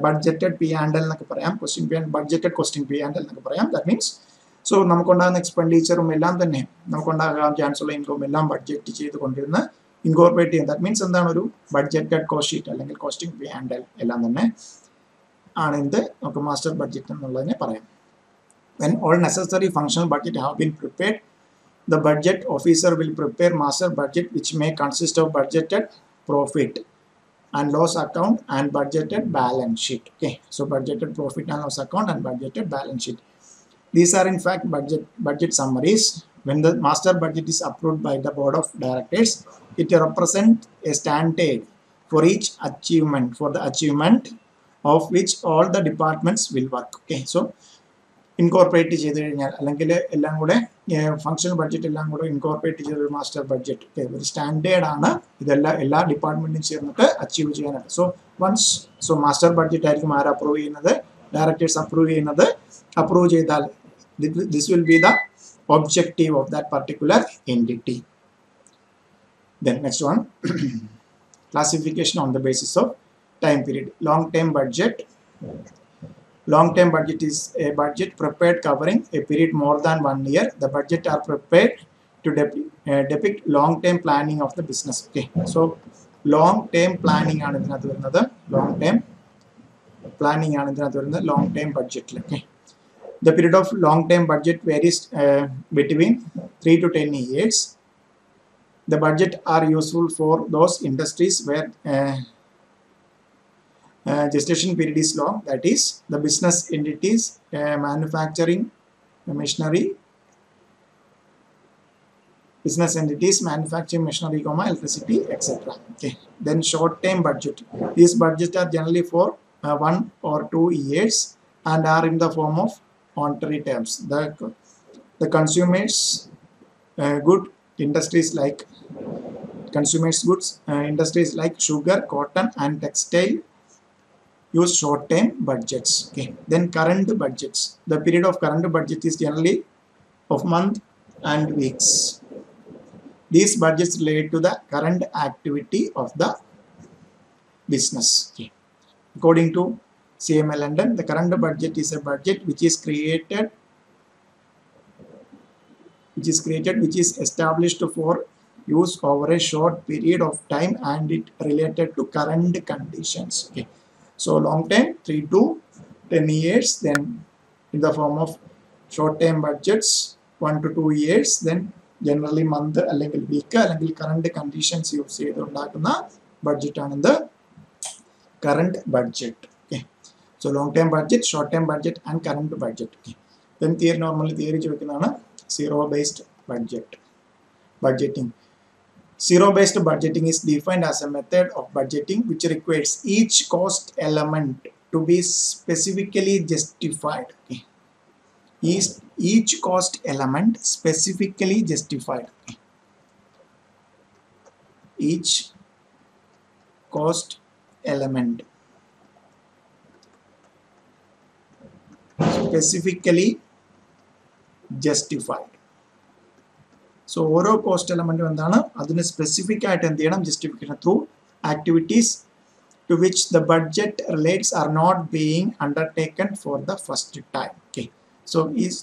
Speaker 1: ബഡ്ജറ്റഡ് P&L എന്നൊക്കെ പറയാം, ബഡ്ജറ്റഡ് കോസ്റ്റിംഗ് P&L എന്നൊക്കെ പറയാം. ദാറ്റ് മീൻസ് സോ നമുക്കുണ്ടാകുന്ന എക്സ്പെൻഡിച്ചറും എല്ലാം തന്നെ നമുക്കുണ്ടാകാൻ ചാൻസ് ഉള്ള ഇൻകം എല്ലാം ബഡ്ജറ്റ് ചെയ്തുകൊണ്ടിരുന്ന ഇൻകോർപ്പറേറ്റ് ചെയ്യാം. ദാറ്റ് മീൻസ് എന്താണ് ഒരു ബഡ്ജറ്റഡ് കോസ്റ്റ് ഷീറ്റ് അല്ലെങ്കിൽ കോസ്റ്റിംഗ് പി ആൻഡ് എൽ എല്ലാം തന്നെ ആണ് എന്ത് നമുക്ക് മാസ്റ്റർ ബഡ്ജറ്റ് എന്നുള്ളതിനെ പറയാം. When all necessary functional budget have been prepared, the budget officer will prepare master budget which may consist of budgeted profit and loss account and budgeted balance sheet. Okay, so budgeted profit and loss account and budgeted balance sheet. These are in fact budget summaries. When the master budget is approved by the board of directors, it represents a standard for each achievement, for the achievement of which all the departments will work. Okay, so incorporate ചെയ്ത് കഴിഞ്ഞാൽ അല്ലെങ്കിൽ എല്ലാം കൂടെ functional budget എല്ലാം കൂടെ incorporate ചെയ്ത ഒരു master budget ഒരു സ്റ്റാൻഡേർഡ് ആണ് ഇതെല്ലാം എല്ലാ ഡിപ്പാർട്ട്മെന്റും ചേർന്നിട്ട് അച്ചീവ് ചെയ്യാനായിട്ട്. സോ മാസ്റ്റർ ബഡ്ജറ്റ് ആയിരിക്കും ആര് അപ്രൂവ് ചെയ്യുന്നത്? ഡയറക്ടേഴ്സ് അപ്രൂവ് ചെയ്യുന്നത്. അപ്രൂവ് ചെയ്താൽ this will be the objective of that particular entity. Then next one, classification on the basis of time period. Long term budget. Long-term budget is a budget prepared covering a period more than 1 year. The budget are prepared to depict long-term planning of the business. Okay, so long-term planning ആണ് ഇതിനകത്ത് വരുന്നത്. Long-term planning ആണ് ഇതിനകത്ത് വരുന്നത് long-term budget. Okay, the period of long-term budget varies between 3 to 10 years. The budget are useful for those industries where gestation period is long, that is the business entities manufacturing machinery, electricity, etc. Okay, then short term budget. These budgets are generally for 1 or 2 years and are in the form of monetary terms. The consumers good industries like industries like sugar, cotton and textile use short-term budgets. Okay, then current budgets. The period of current budget is generally of month and weeks. These budgets relate to the current activity of the business. Okay, according to CMA London, the current budget is a budget which is established for use over a short period of time and it related to current conditions. Okay, so long term 3 to 10 years, then in the form of short term budgets 1 to 2 years, then generally month അല്ലെങ്കിൽ week അല്ലെങ്കിൽ current conditions use ചെയ്തുണ്ടാക്കുന്ന budget ആണ് the current budget. Okay, so long term budget, short term budget and current budget. Okay, then normally theory ചോദിക്കുന്നതാണ് zero based budgeting. Zero-based budgeting is defined as a method of budgeting which requires each cost element to be specifically justified. Okay, each cost element specifically justified. Okay, each cost element specifically justified. So ഓരോ cost എലമെന്റും എന്താണ് അതിന് specific ആയിട്ട് എന്ത് ചെയ്യണം justification through activities to which the budget relates are not being undertaken for the first time. Okay, so each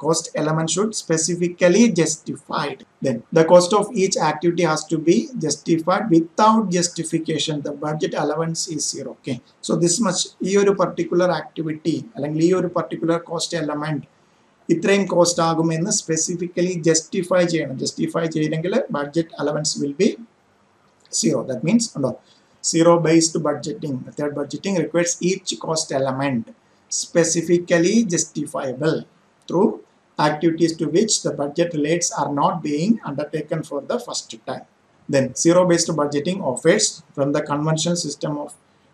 Speaker 1: cost element should specifically justified. Then the cost of each activity has to be justified. Without justification the budget allowance is zero. Okay, so this much ഈ ഒരു particular activity അല്ലെങ്കിൽ ഈ ഒരു particular cost element ഇത്രയും cost ആകുമെന്ന് specifically justify ചെയ്യണം. Justify ചെയ്തെങ്കിൽ budget allowance will be zero. That means ഉണ്ടോ zero based budgeting method budgeting requires each cost element specifically justifiable through activities to which the budget relates are not being undertaken for the first time. Then zero based budgeting offers from the conventional system of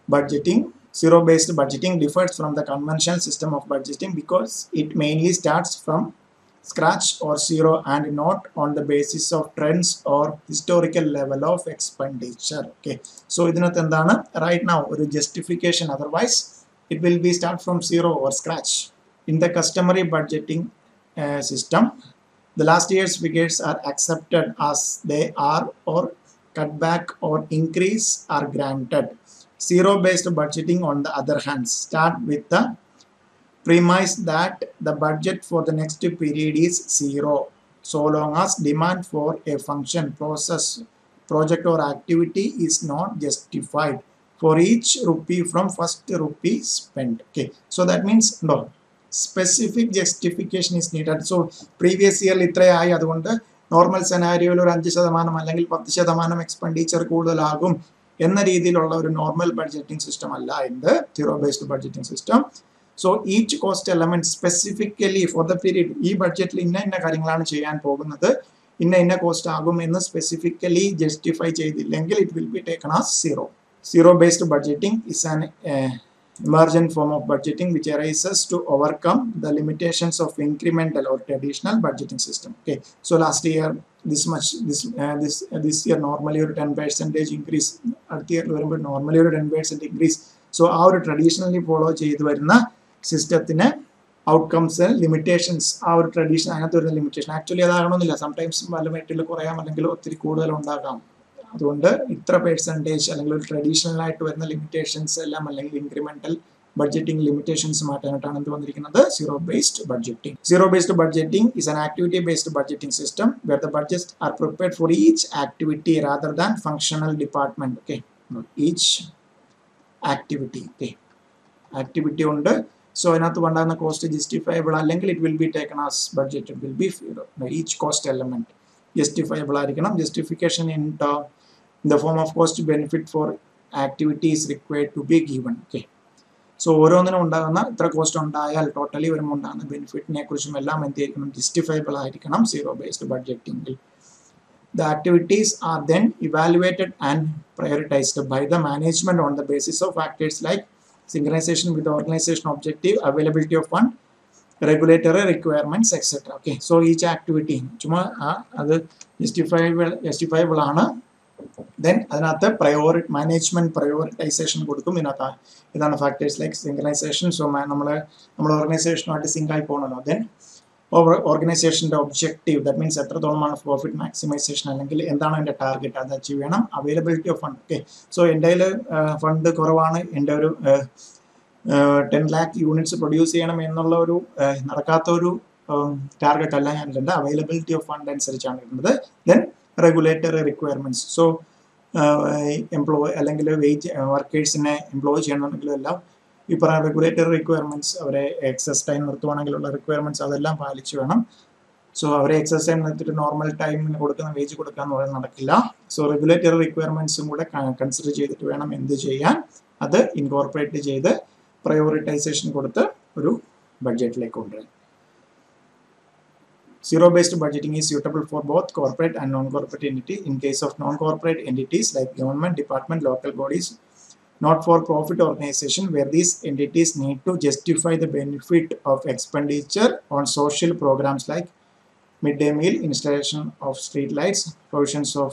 Speaker 1: budgeting. Zero based budgeting differs from the conventional system of budgeting because it mainly starts from scratch or zero and not on the basis of trends or historical level of expenditure. Okay, so idinathu endana right now oru justification, otherwise it will be start from zero or scratch. In the customary budgeting system, the last year's figures are accepted as they are or cut back or increase are granted. Zero based budgeting on the other hand start with the premise that the budget for the next period is zero so long as demand for a function, process, project or activity is not justified for each rupee from first rupee spent. Okay, so that means no specific justification is needed. So previous year ഇത്രയായി അതുകൊണ്ട് normal സെനാരിയോയിൽ ഒരു 5% അല്ലെങ്കിൽ 10% expenditure കൂടുതലാകും എന്ന രീതിയിലുള്ള ഒരു normal budgeting system അല്ല ഇത് zero based budgeting system. So each cost element specifically for the period ഈ ബഡ്ജറ്റിൽ ഇന്ന കാര്യങ്ങളാണ് ചെയ്യാൻ പോകുന്നത്, ഇന്ന കോസ്റ്റ് ആകും എന്ന് സ്പെസിഫിക്കലി ജസ്റ്റിഫൈ ചെയ്തില്ലെങ്കിൽ it will be taken as zero. Zero based budgeting is an emergent form of budgeting which arises to overcome the limitations of incremental or traditional budgeting system. Okay, so last year this much this year normally ഒരു 10% increase, അടുത്ത year വരുമ്പോൾ normally ഒരു 10% increase. So ആ ഒരു traditionally follow ചെയ്തു വരുന്ന സിസ്റ്റത്തിന് outcomes limitations ആ ഒരു ട്രഡീഷൻ അതിനകത്ത് വരുന്ന ലിമിറ്റേഷൻ ആക്ച്വലി അതാകണമെന്നില്ല, സംടൈംസ് പല മെറ്റിൽ കുറയാം അല്ലെങ്കിൽ ഒത്തിരി കൂടുതൽ ഉണ്ടാകാം. അതുകൊണ്ട് ഇത്ര പെർസെൻറ്റേജ് അല്ലെങ്കിൽ ഒരു ട്രഡീഷണൽ ആയിട്ട് വരുന്ന ലിമിറ്റേഷൻസ് എല്ലാം അല്ലെങ്കിൽ ഇൻക്രിമെന്റൽ ബഡ്ജറ്റിംഗ് ലിമിറ്റേഷൻസ് മാറ്റാനായിട്ടാണ് എന്ത് വന്നിരിക്കുന്നത് zero based budgeting. Zero based budgeting is an activity based budgeting system where the budgets are prepared for each activity rather than functional department. Okay, each activity. Okay, activity ഉണ്ട്. So അതിനകത്ത് ഉണ്ടാകുന്ന cost justifiable അല്ലെങ്കിൽ it will be taken as budget will be each cost element justifiable ആയിരിക്കണം. Justification in the form of cost benefit for activities required to be given. Okay, so ഓരോന്നിനും ഉണ്ടാകുന്ന ഇത്ര cost ഉണ്ടായാൽ totally വരുമ്പോൾ ഉണ്ടാകുന്ന ബെനിഫിറ്റിനെ കുറിച്ചും എല്ലാം എന്തായിരിക്കണം ജസ്റ്റിഫയബിൾ ആയിരിക്കണം സീറോ ബേസ്ഡ് ബഡ്ജറ്റിംഗിൽ. The activities are then evaluated and prioritized by the management on the basis of factors like synchronization with the organization objective, availability of fund, regulatory requirements, etc. Okay, so each activity ചുമ്മാ അത് justifiable ആണ്. Then അതിനകത്ത് management prioritisation കൊടുക്കും. ഇതിനകത്ത് ഇതാണ് factors like synchronisation. So നമ്മുടെ ഓർഗനൈസേഷനുമായിട്ട് sync ആയി പോകണമല്ലോ. ദെൻ ഓർഗനൈസേഷൻ്റെ ഒബ്ജക്റ്റീവ്, ദാറ്റ് മീൻസ് എത്രത്തോളമാണ് പ്രോഫിറ്റ് മാക്സിമൈസേഷൻ അല്ലെങ്കിൽ എന്താണ് എൻ്റെ ടാർഗറ്റ് അത് അച്ചീവ് ചെയ്യണം. Availability of fund. Okay, so എൻ്റെ കയ്യിൽ ഫണ്ട് കുറവാണ്, എൻ്റെ ഒരു 10 lakh യൂണിറ്റ്സ് പ്രൊഡ്യൂസ് ചെയ്യണം എന്നുള്ള ഒരു നടക്കാത്ത ഒരു ടാർഗറ്റ് അല്ല ഞാൻ ഇടേണ്ടത്, അവൈലബിലിറ്റി ഓഫ് ഫണ്ട് അനുസരിച്ചാണ് ഇടുന്നത്. Then regulatory requirements. So employ അല്ലെങ്കിൽ വർക്കേഴ്സിനെ എംപ്ലോയ് ചെയ്യണമെന്നെങ്കിലും എല്ലാം ഈ പറയുന്ന റെഗുലേറ്ററി റിക്വയർമെൻറ്റ്സ്, അവരെ എക്സസ് ടൈം നിർത്തുവാണെങ്കിലുള്ള റിക്വയർമെൻറ്റ്സ് അതെല്ലാം പാലിച്ച് വേണം. സോ അവരെ എക്സസ് ടൈം നിർത്തിയിട്ട് നോർമൽ ടൈമിന് കൊടുക്കുന്ന വേജ് കൊടുക്കുക എന്ന് പറയുന്നത് നടക്കില്ല. സോ റെഗുലേറ്ററി റിക്വയർമെൻറ്റ്സും കൂടെ കൺസിഡർ ചെയ്തിട്ട് വേണം എന്ത് ചെയ്യാൻ, അത് ഇൻകോർപ്പറേറ്റ് ചെയ്ത് പ്രയോറിറ്റൈസേഷൻ കൊടുത്ത് ഒരു ബഡ്ജറ്റിലേക്ക് കൊണ്ടുവരാൻ. Zero-based budgeting is suitable for both corporate and non-corporate entities. In case of non-corporate entities like government, department, local bodies, not-for-profit organization, where these entities need to justify the benefit of expenditure on social programs like midday meal, installation of street lights, provisions of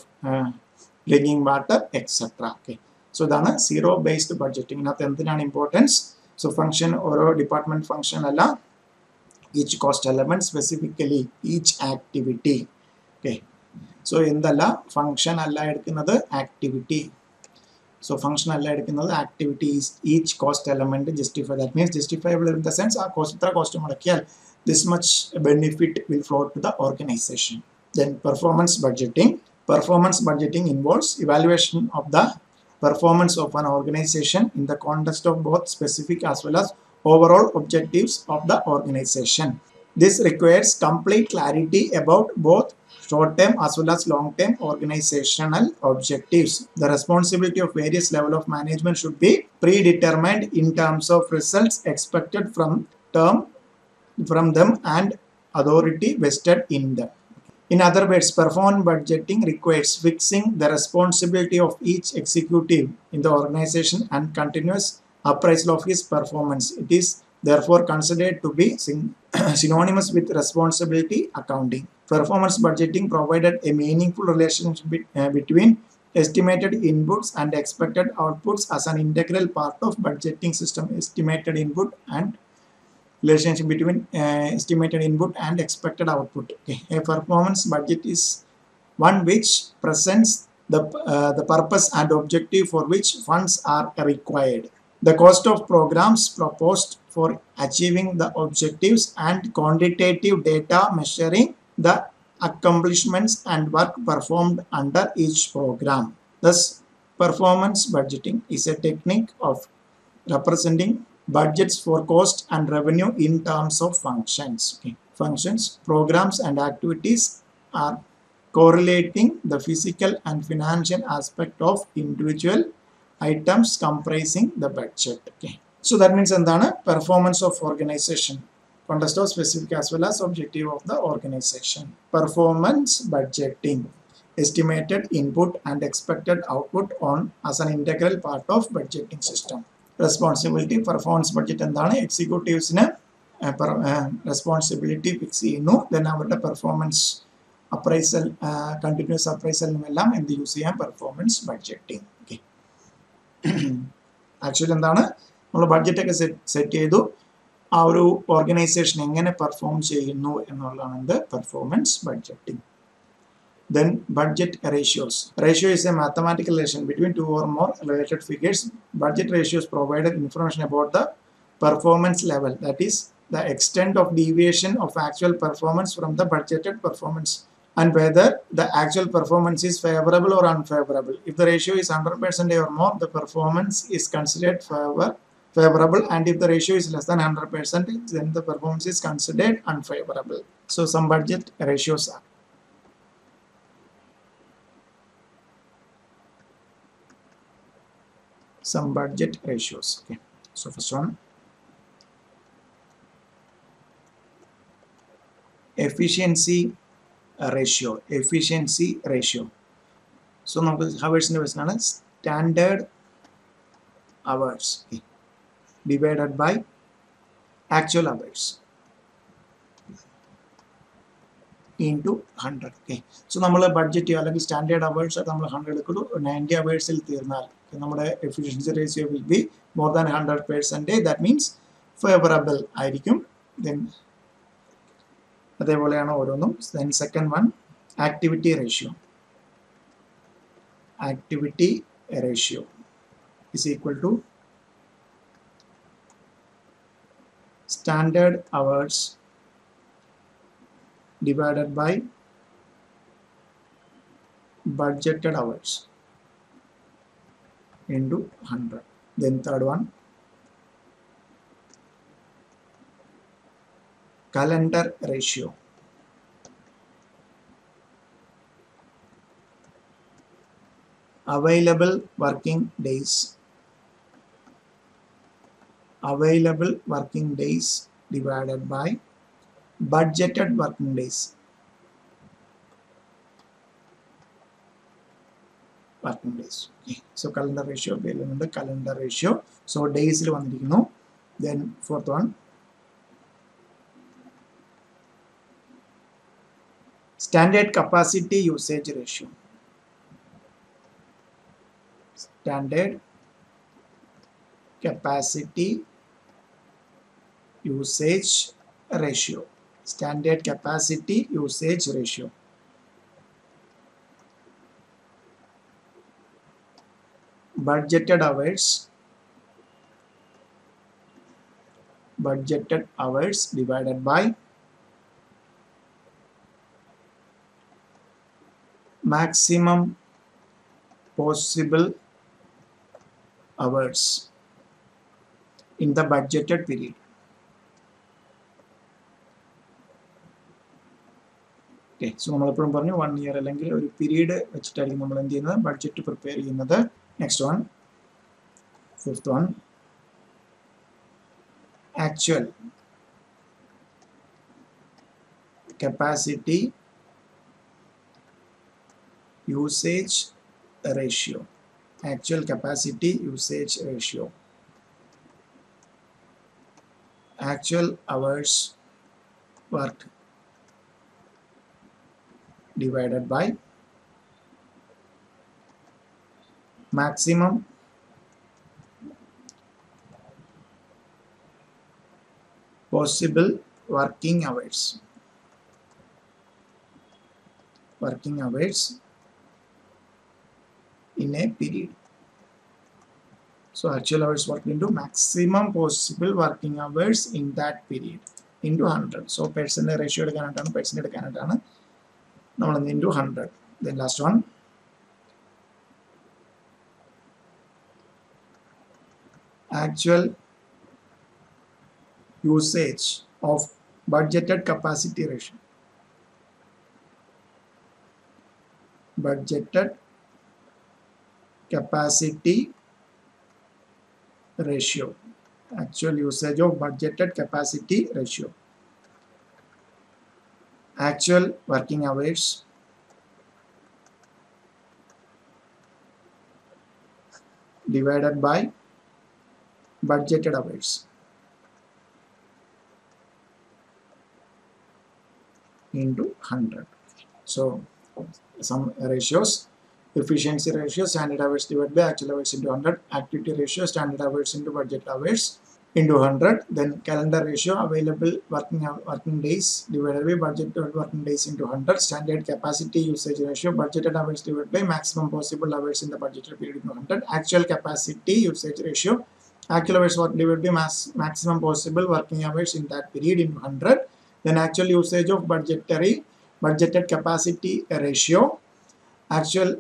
Speaker 1: drinking water, etc. Okay, so that's zero-based budgeting. Inathu enthinaanu importance. So function or department function alla, each cost element, specifically each activity. Okay, so indalla function alla edukkunnathu activity. So function alla edukkunnathu activity is each cost element justify, that means justifiable in the sense our cost itra cost mudakkiyal this much benefit will flow to the organization. Then performance budgeting. Performance budgeting involves evaluation of the performance of an organization in the context of both specific as well as overall objectives of the organization. This requires complete clarity about both short-term as well as long-term organizational objectives. The responsibility of various levels of management should be predetermined in terms of results expected from them and authority vested in them. In other words, performance budgeting requires fixing the responsibility of each executive in the organization and continuous appraisal of his performance. It is therefore considered to be synonymous with responsibility accounting. Performance budgeting provided a meaningful relationship between estimated inputs and expected outputs as an integral part of budgeting system. Estimated input and relationship between estimated input and expected output. Okay. A performance budget is one which presents the purpose and objective for which funds are required. The cost of programs proposed for achieving the objectives and quantitative data measuring the accomplishments and work performed under each program. Thus, performance budgeting is a technique of representing budgets for cost and revenue in terms of functions. Okay. Functions, programs, and activities are correlating the physical and financial aspect of individual items comprising the budget. Okay. So that means performance of organization. Context of specific as well as objective of the organization. Performance budgeting. Estimated input and expected output on as an integral part of budgeting system. Responsibility, performance budget എന്താണ് എക്സിക്യൂട്ടീവ്സിന് responsibility fix ചെയ്യുന്നു. Then അവരുടെ performance appraisal continuous അപ്രൈസലിനുമെല്ലാം എന്ത് use ചെയ്യാം, performance budgeting. Okay, actually എന്താണ് നമ്മൾ ബഡ്ജറ്റൊക്കെ set ചെയ്തു, ആ ഒരു ഓർഗനൈസേഷൻ എങ്ങനെ പെർഫോം ചെയ്യുന്നു എന്നുള്ളതാണ് എന്ത് performance budgeting. Then budget ratios. Ratio is a mathematical relation between two or more related figures. Budget ratios provided information about the performance level, that is the extent of deviation of actual performance from the budgeted performance, and whether the actual performance is favorable or unfavorable. If the ratio is 100% or more, the performance is considered favorable, and if the ratio is less than 100%, then the performance is considered unfavorable. So some budget ratios are some budget ratios. Okay, so first one, efficiency ratio. Efficiency ratio. So നമുക്ക് ഹവേഴ്സിന്റെ question ആണ്. Standard hours divided by actual hours into 100. Okay, so നമ്മൾ budget ചെയ്യുക അല്ലെങ്കിൽ standard hours നമ്മൾ 100 എടുക്കുന്നു, 90 അവേഴ്സിൽ തീർന്നാൽ നമ്മുടെ efficiency ratio will be more than 100%. That means favourable ആയിരിക്കും. ദെൻ അതേപോലെയാണ് ഓരോന്നും. Then second one, activity ratio. Activity ratio is equal to standard hours divided by budgeted hours into 100. Then third one, calendar ratio. Available working days. Available working days divided by budgeted working days. Working days. Okay. So calendar ratio, calendar ratio. So days il vandirikkunnu. Then fourth one, standard capacity usage ratio. Standard capacity usage ratio. Standard capacity usage ratio. Budgeted hours. Budgeted hours divided by maximum possible hours in the budgeted period. Okay, so നമ്മളെപ്പോഴും പറഞ്ഞു 1 year അല്ലെങ്കിൽ ഒരു period വെച്ചിട്ടായിരിക്കും നമ്മൾ എന്ത് ചെയ്യുന്നത്, budget prepare ചെയ്യുന്നത്. Next one, fifth one, actual capacity usage ratio. Actual capacity usage ratio. Actual hours worked divided by maximum possible working hours. Working hours in a period. So actual hours worked into maximum possible working hours in that period into 100. So percent ratio എടുക്കാനായിട്ടാണ് percent എടുക്കാനായിട്ടാണ് നമ്മൾ into 100. Then last one, actual usage of budgeted capacity ratio. Budgeted capacity ratio. Actual usage of budgeted capacity ratio. Actual working hours divided by budgeted hours into 100. So some ratios: efficiency ratio, standard hours divided by actual hours into 100, activity ratio, standard hours into budget hours into 100, then calendar ratio, available working days divided by budgeted working days into 100, standard capacity usage ratio, budgeted hours divided by maximum possible hours in the budgeted period into 100, actual capacity usage ratio, actual hours work divided by maximum possible working hours in that period into 100, then actual usage of budgeted capacity ratio, actual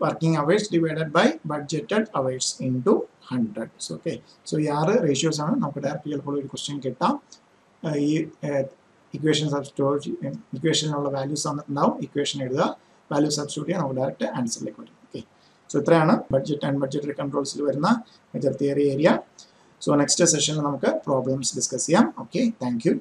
Speaker 1: working hours divided by budgeted hours into 100. So okay, so ഈ 6 ratios ആണ് നമുക്ക് direct ചിലപ്പോൾ ഒരു question കിട്ടാം. ഈ equation substitute ഇക്വേഷനിലുള്ള values തന്നിട്ടുണ്ടാവും, equation എഴുതുക, value substitute ചെയ്യാൻ നമുക്ക് ഡയറക്റ്റ് ആൻസറിലേക്ക് വരും. ഓക്കെ, സോ ഇത്രയാണ് ബഡ്ജറ്റ് ആൻഡ് ബഡ്ജറ്ററി കൺട്രോൾസിൽ വരുന്ന major theory area. So next സെഷനിൽ നമുക്ക് പ്രോബ്ലംസ് ഡിസ്കസ് ചെയ്യാം. Okay, thank you.